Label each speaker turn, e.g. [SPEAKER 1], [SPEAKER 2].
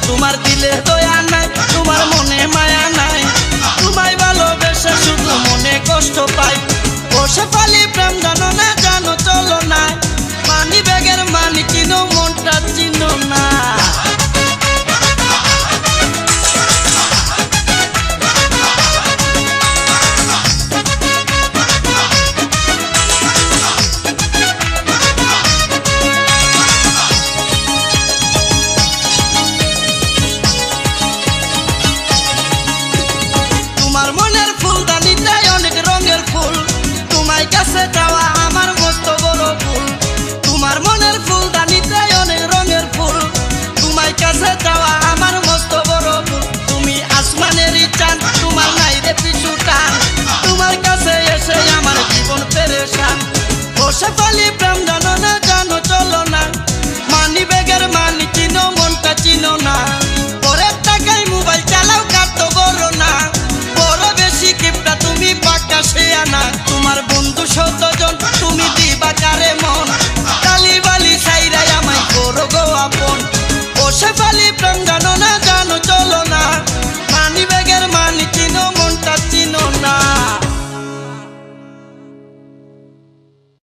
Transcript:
[SPEAKER 1] তোমার দিলে দয়া নাই, তোমার মনে মায়া নাই, তোমায় ভালোবেসে শুধু মনে কষ্ট পাই। বসে পালি প্রেম জানো না, জানো চলো না, মানি ব্যাগের মানি চিনো মনটা চিনো না। তোমার মনের ফুলদানিটাই অনেক রঙের ফুল, তোমায় কাছে যাওয়া আমার মস্ত বড় ভুল। তোমার মনের ফুলদানিটাই অনেক রঙের ফুল, তোমায় কাছে যাওয়া